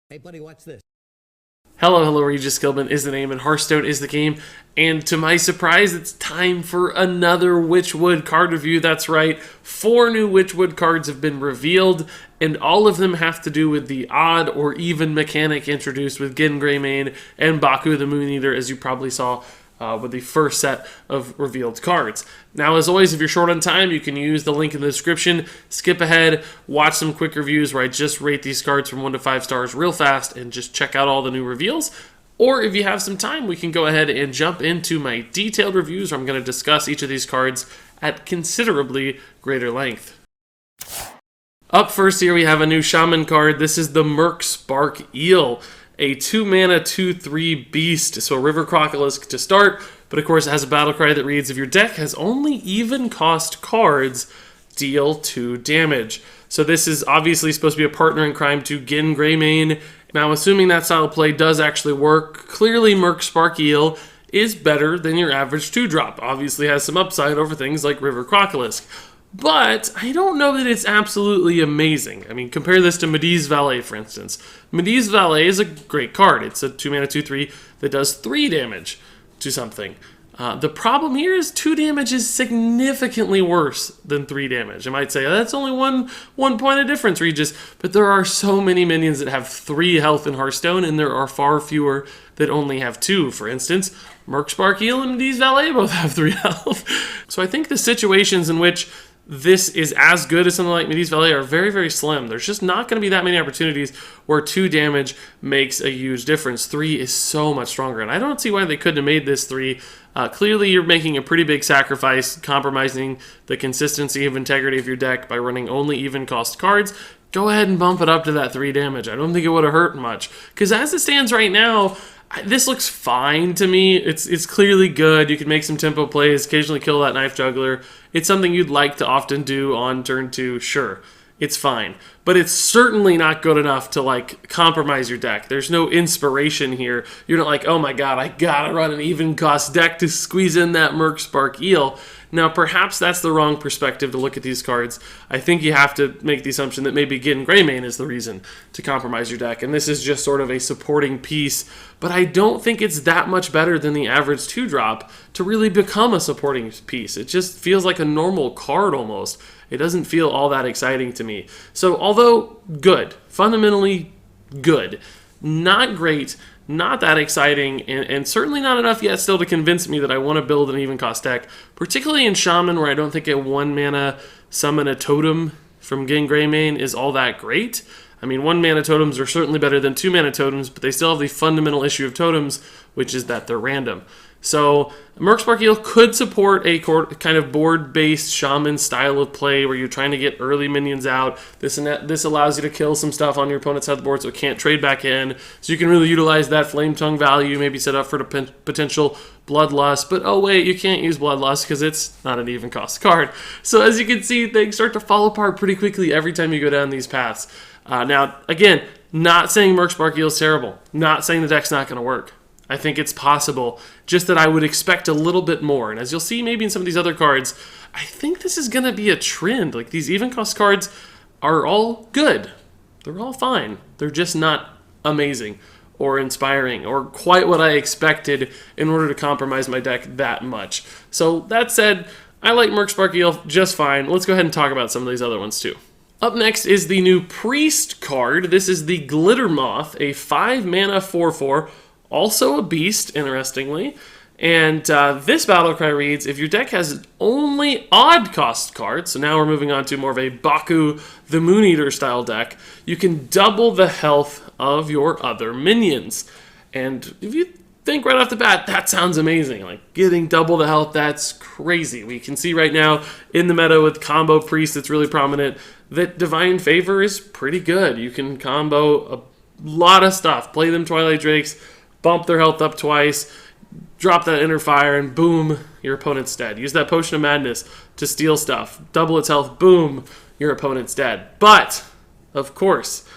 Hey, buddy, watch this. Hello, Regis Gilman is the name, and Hearthstone is the game. And to my surprise, it's time for another Witchwood card review. That's right, 4 new Witchwood cards have been revealed, and all of them have to do with the odd or even mechanic introduced with Gin Greymane and Baku the Moon Eater, as you probably saw with the first set of revealed cards. Now, as always, if you're short on time, you can use the link in the description, skip ahead, watch some quick reviews where I just rate these cards from 1 to 5 stars real fast and just check out all the new reveals. Or if you have some time, we can go ahead and jump into my detailed reviews where I'm going to discuss each of these cards at considerably greater length. Up first here we have a new Shaman card. This is the Mercs Bark Eel, a 2-mana 2/3 beast, so a River Crocolisk to start, but of course it has a battle cry that reads, if your deck has only even cost cards, deal 2 damage. So this is obviously supposed to be a partner in crime to Gin Greymane. Now, assuming that style of play does actually work, clearly Murkspark Eel is better than your average 2-drop. Obviously has some upside over things like River Crocolisk. But I don't know that it's absolutely amazing. I mean, compare this to Medivh's Valet, for instance. Medivh's Valet is a great card. It's a 2-mana 2/3 that does 3 damage to something. The problem here is 2 damage is significantly worse than 3 damage. I might say, that's only one point of difference, Regis. But there are so many minions that have 3 health in Hearthstone, and there are far fewer that only have 2. For instance, Murkspark Eel and Medivh's Valet both have 3 health. So I think the situations in which this is as good as something like Medivh's Valet are very, very slim. There's just not going to be that many opportunities where 2 damage makes a huge difference. 3 is so much stronger, and I don't see why they couldn't have made this 3. Clearly, you're making a pretty big sacrifice, compromising the consistency of integrity of your deck by running only even cost cards. Go ahead and bump it up to that 3 damage. I don't think it would have hurt much, because as it stands right now, this looks fine to me. It's clearly good. You can make some tempo plays, occasionally kill that Knife Juggler. It's something you'd like to often do on turn 2, sure. It's fine. But it's certainly not good enough to, like, compromise your deck. There's no inspiration here. You're not like, oh my god, I gotta run an even cost deck to squeeze in that Murkspark Eel. Now, perhaps that's the wrong perspective to look at these cards. I think you have to make the assumption that maybe Gin Greymane is the reason to compromise your deck, and this is just sort of a supporting piece, but I don't think it's that much better than the average 2-drop to really become a supporting piece. It just feels like a normal card almost. It doesn't feel all that exciting to me. So, although good, fundamentally good, not great, not that exciting, and certainly not enough yet still to convince me that I want to build an even cost deck, particularly in Shaman, where I don't think a 1-mana summon a totem from Gin Greymane is all that great. I mean, 1-mana totems are certainly better than 2-mana totems, but they still have the fundamental issue of totems, which is that they're random. So, Murkspark Eel could support a kind of board-based Shaman style of play where you're trying to get early minions out. This allows you to kill some stuff on your opponent's side of the board so it can't trade back in. So you can really utilize that Flame Tongue value, maybe set up for the potential Bloodlust. But oh wait, you can't use Bloodlust because it's not an even cost card. So as you can see, things start to fall apart pretty quickly every time you go down these paths. Now, again, not saying Murkspark Eel is terrible. Not saying the deck's not going to work. I think it's possible, just that I would expect a little bit more. And as you'll see maybe in some of these other cards, I think this is going to be a trend. Like, these even cost cards are all good. They're all fine. They're just not amazing or inspiring or quite what I expected in order to compromise my deck that much. So that said, I like Murkspark Eel just fine. Let's go ahead and talk about some of these other ones too. Up next is the new Priest card. This is the Glitter Moth, a 5-mana 4/4, also a beast, interestingly. And this battle cry reads, if your deck has only odd cost cards, so now we're moving on to more of a Baku the Moon Eater style deck, you can double the health of your other minions. And if you think right off the bat, that sounds amazing. Like, getting double the health, that's crazy. We can see right now in the meta with combo Priest that's really prominent that Divine Favor is pretty good. You can combo a lot of stuff. Play them Twilight Drakes, bump their health up twice, drop that Inner Fire, and boom, your opponent's dead. Use that Potion of Madness to steal stuff. Double its health, boom, your opponent's dead. But, of course,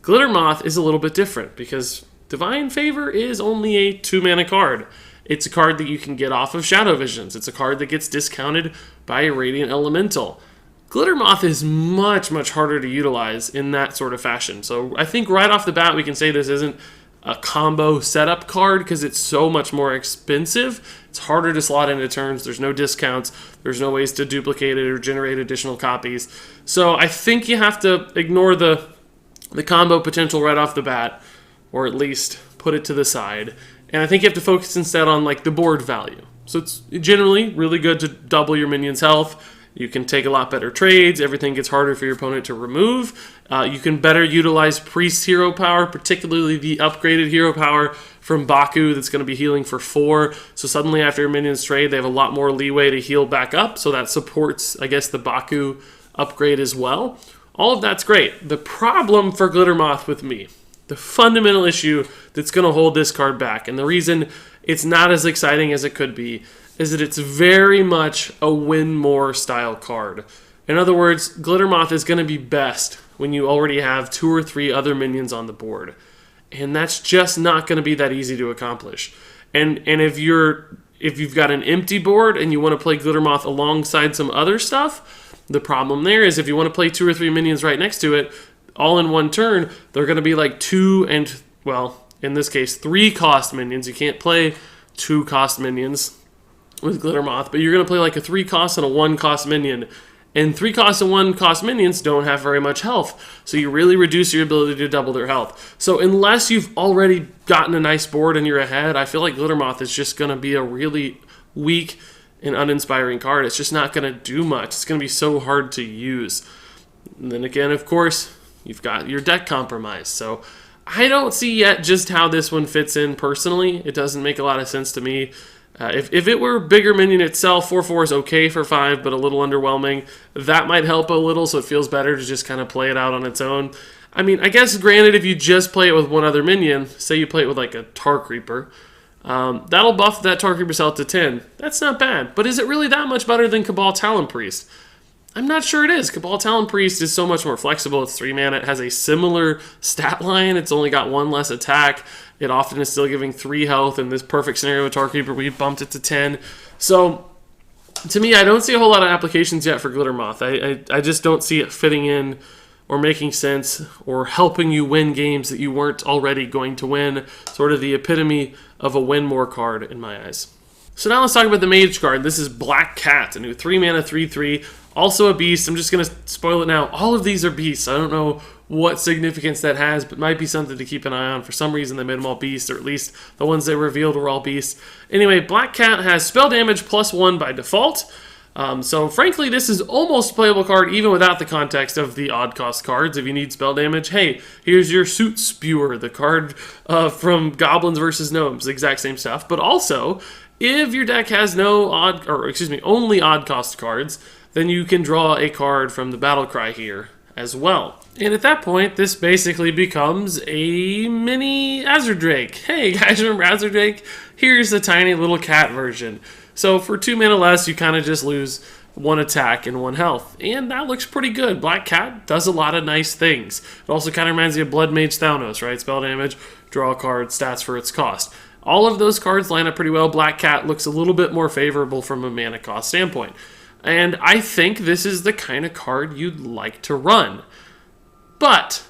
Glitter Moth is a little bit different because Divine Favor is only a 2-mana card. It's a card that you can get off of Shadow Visions. It's a card that gets discounted by a Radiant Elemental. Glitter Moth is much, much harder to utilize in that sort of fashion. So I think right off the bat we can say this isn't a combo setup card because it's so much more expensive. It's harder to slot into turns. There's no discounts. There's no ways to duplicate it or generate additional copies. So I think you have to ignore the combo potential right off the bat, or at least put it to the side. And I think you have to focus instead on like the board value. So it's generally really good to double your minions' health. You can take a lot better trades. Everything gets harder for your opponent to remove. You can better utilize Priest hero power, particularly the upgraded hero power from Baku that's going to be healing for 4. So suddenly after your minions trade, they have a lot more leeway to heal back up. So that supports, I guess, the Baku upgrade as well. All of that's great. The problem for Glitter Moth with me, the fundamental issue that's going to hold this card back, and the reason it's not as exciting as it could be, is that it's very much a win more style card. In other words, Glitter Moth is going to be best when you already have 2 or 3 other minions on the board. And that's just not going to be that easy to accomplish. And if you've got an empty board and you want to play Glitter Moth alongside some other stuff, the problem there is if you want to play 2 or 3 minions right next to it, all in one turn, they're going to be like 2 and, well, in this case, 3 cost minions. You can't play 2 cost minions with Glitter Moth, but you're going to play like a 3 cost and a 1 cost minion. And 3 cost and 1 cost minions don't have very much health, so you really reduce your ability to double their health. So unless you've already gotten a nice board and you're ahead, I feel like Glitter Moth is just going to be a really weak and uninspiring card. It's just not going to do much. It's going to be so hard to use. And then again, of course, you've got your deck compromise. So I don't see yet just how this one fits in personally. It doesn't make a lot of sense to me. If it were bigger minion itself, 4/4 is okay for 5, but a little underwhelming. That might help a little, so it feels better to just kind of play it out on its own. I mean, I guess granted, if you just play it with one other minion, say you play it with like a Tar Creeper, that'll buff that Tar Creeper's health to 10. That's not bad, but is it really that much better than Cabal Talon Priest? I'm not sure it is. Cabal Talon Priest is so much more flexible. It's 3 mana. It has a similar stat line. It's only got 1 less attack. It often is still giving 3 health. In this perfect scenario with Tar Creeper, we bumped it to 10. So, to me, I don't see a whole lot of applications yet for Glitter Moth. I just don't see it fitting in or making sense or helping you win games that you weren't already going to win. Sort of the epitome of a win more card in my eyes. So now let's talk about the Mage card. This is Black Cat, a new 3 mana 3/3. Also a beast. I'm just going to spoil it now. All of these are beasts. I don't know what significance that has, but might be something to keep an eye on. For some reason, they made them all beasts, or at least the ones they revealed were all beasts. Anyway, Black Cat has spell damage +1 by default. So frankly, this is almost a playable card even without the context of the odd cost cards. If you need spell damage, hey, here's your Suit Spewer, the card from Goblins versus Gnomes, the exact same stuff. But also, if your deck has only odd cost cards, then you can draw a card from the battle cry here as well. And at that point, this basically becomes a mini Azurdrake. Hey guys, remember Azurdrake? Here's the tiny little cat version. So for 2 mana less, you kind of just lose 1 attack and 1 health. And that looks pretty good. Black Cat does a lot of nice things. It also kind of reminds me of Blood Mage Thanos, right? Spell damage, draw a card, stats for its cost. All of those cards line up pretty well. Black Cat looks a little bit more favorable from a mana cost standpoint. And I think this is the kind of card you'd like to run. But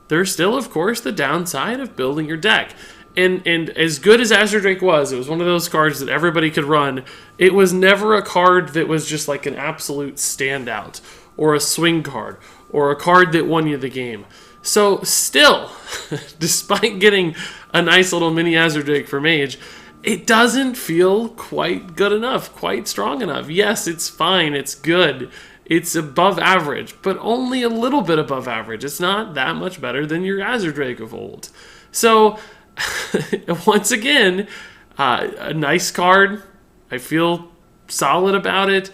there's still, of course, the downside of building your deck. And as good as Azurdrake was, it was one of those cards that everybody could run. It was never a card that was just like an absolute standout, or a swing card, or a card that won you the game. So still, despite getting a nice little mini Azurdrake for Mage, it doesn't feel quite good enough, quite strong enough. Yes, it's fine, it's good, it's above average, but only a little bit above average. It's not that much better than your Azurdrake of old. So, once again, a nice card. I feel solid about it,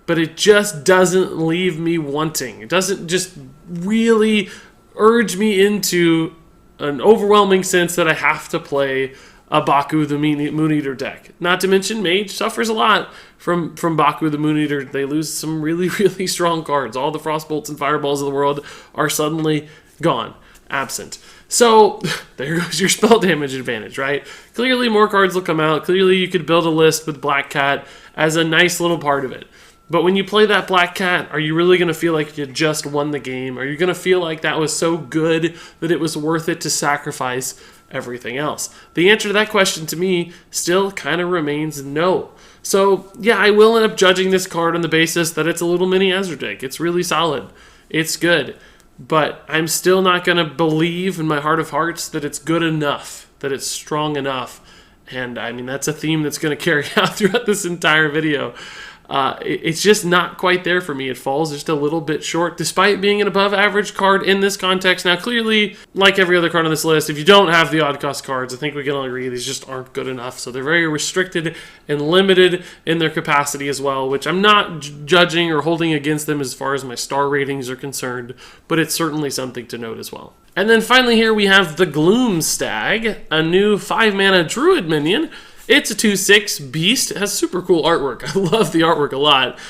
but it just doesn't leave me wanting. It doesn't just really urge me into an overwhelming sense that I have to play a Baku the Moon Eater deck. Not to mention, Mage suffers a lot from Baku the Moon Eater. They lose some really, really strong cards. All the Frostbolts and Fireballs of the world are suddenly gone, absent. So, there goes your spell damage advantage, right? Clearly, more cards will come out. Clearly, you could build a list with Black Cat as a nice little part of it. But when you play that Black Cat, are you really going to feel like you just won the game? Are you going to feel like that was so good that it was worth it to sacrifice everything else? The answer to that question to me still kind of remains no. So yeah, I will end up judging this card on the basis that it's a little mini Ezredik. It's really solid. It's good. But I'm still not going to believe in my heart of hearts that it's good enough, that it's strong enough. And I mean, that's a theme that's going to carry out throughout this entire video. It's just not quite there for me. It falls just a little bit short, despite being an above average card in this context. Now, clearly, like every other card on this list, if you don't have the odd cost cards, I think we can all agree these just aren't good enough. So they're very restricted and limited in their capacity as well, which I'm not judging or holding against them as far as my star ratings are concerned, but it's certainly something to note as well. And then finally here we have the Gloom Stag, a new 5-mana Druid minion. It's a 2/6 beast. It has super cool artwork. I love the artwork a lot.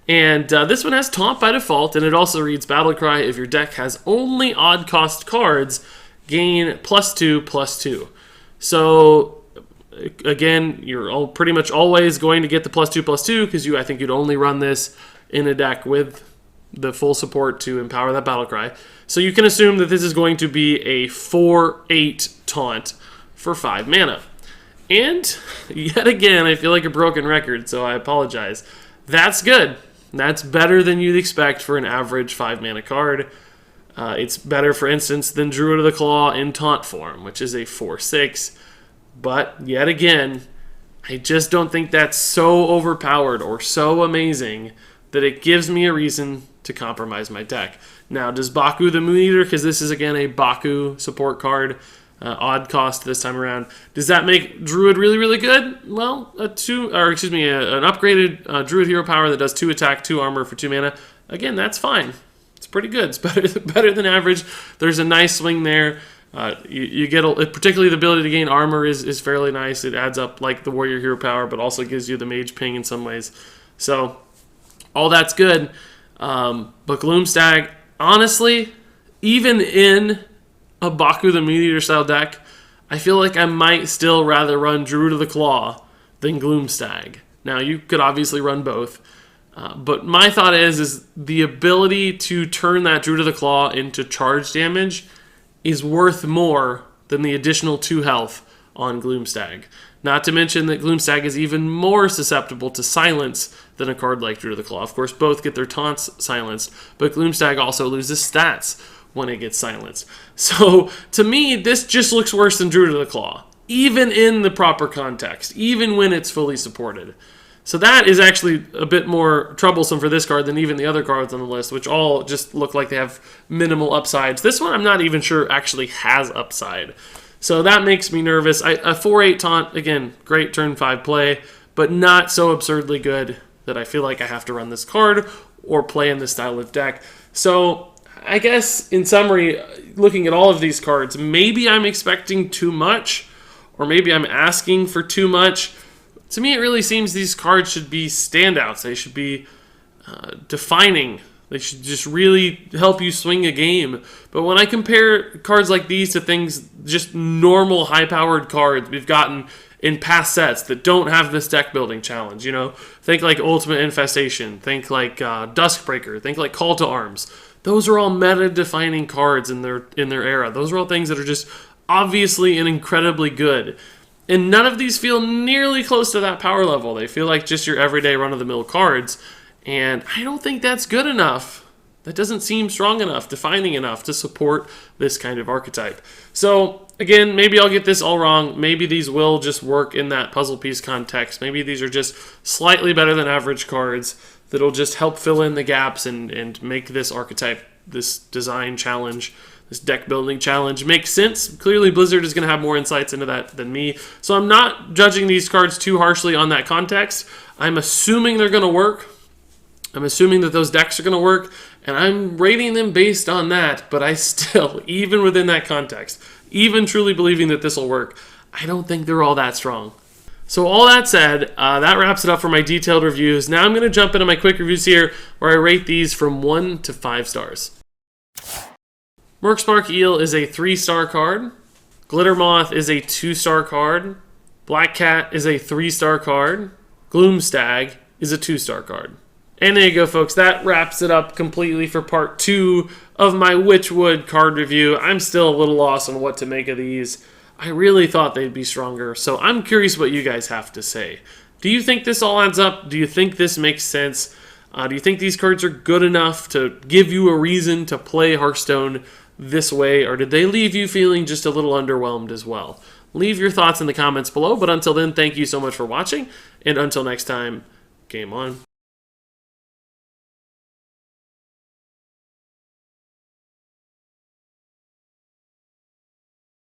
And this one has Taunt by default, and it also reads Battlecry. If your deck has only odd cost cards, gain +2/+2. So again, you're pretty much always going to get the +2/+2 because I think you'd only run this in a deck with the full support to empower that Battlecry. So you can assume that this is going to be a 4/8 taunt for 5 mana. And yet again, I feel like a broken record, so I apologize. That's good. That's better than you'd expect for an average 5-mana card. It's better, for instance, than Druid of the Claw in taunt form, which is a 4/6. But yet again, I just don't think that's so overpowered or so amazing that it gives me a reason to compromise my deck. Now, does Baku the Moon Eater, because this is again a Baku support card, odd cost this time around, does that make Druid really, really good? Well, an upgraded Druid hero power that does 2 attack, 2 armor for 2 mana, again, that's fine. It's pretty good. It's better than average. There's a nice swing there. You get, particularly the ability to gain armor is fairly nice. It adds up like the warrior hero power, but also gives you the mage ping in some ways. So all that's good. But Gloom Stag, honestly, even in a Baku the Moon Eater style deck, I feel like I might still rather run Druid of the Claw than Gloom Stag. Now, you could obviously run both, but my thought is the ability to turn that Druid of the Claw into charge damage is worth more than the additional 2 health on Gloom Stag. Not to mention that Gloom Stag is even more susceptible to silence than a card like Druid of the Claw. Of course, both get their taunts silenced, but Gloom Stag also loses stats when it gets silenced. So, to me, this just looks worse than Druid of the Claw, even in the proper context, even when it's fully supported. So that is actually a bit more troublesome for this card than even the other cards on the list, which all just look like they have minimal upsides. This one I'm not even sure actually has upside. So that makes me nervous. A 4/8 taunt, again, great turn 5 play, but not so absurdly good that I feel like I have to run this card or play in this style of deck. So I guess, in summary, looking at all of these cards, maybe I'm expecting too much, or maybe I'm asking for too much. To me, it really seems these cards should be standouts. They should be defining. They should just really help you swing a game. But when I compare cards like these to things, just normal high-powered cards we've gotten in past sets that don't have this deck building challenge, think like Ultimate Infestation, think like Duskbreaker, think like Call to Arms. Those are all meta-defining cards in their era. Those are all things that are just obviously and incredibly good. And none of these feel nearly close to that power level. They feel like just your everyday run-of-the-mill cards. And I don't think that's good enough. That doesn't seem strong enough, defining enough to support this kind of archetype. So, again, maybe I'll get this all wrong. Maybe these will just work in that puzzle piece context. Maybe these are just slightly better than average cards that'll just help fill in the gaps and make this archetype, this design challenge, this deck building challenge make sense. Clearly, Blizzard is going to have more insights into that than me. So I'm not judging these cards too harshly on that context. I'm assuming they're going to work. I'm assuming that those decks are going to work, and I'm rating them based on that. But I still, even within that context, even truly believing that this will work, I don't think they're all that strong. So all that said, that wraps it up for my detailed reviews. Now I'm going to jump into my quick reviews here, where I rate these from 1 to 5 stars. Murkspark Eel is a 3-star card. Glitter Moth is a 2-star card. Black Cat is a 3-star card. Gloom Stag is a 2-star card. And there you go, folks. That wraps it up completely for part 2 of my Witchwood card review. I'm still a little lost on what to make of these. I really thought they'd be stronger, so I'm curious what you guys have to say. Do you think this all adds up? Do you think this makes sense? Do you think these cards are good enough to give you a reason to play Hearthstone this way, or did they leave you feeling just a little underwhelmed as well? Leave your thoughts in the comments below, but until then, thank you so much for watching, and until next time, game on.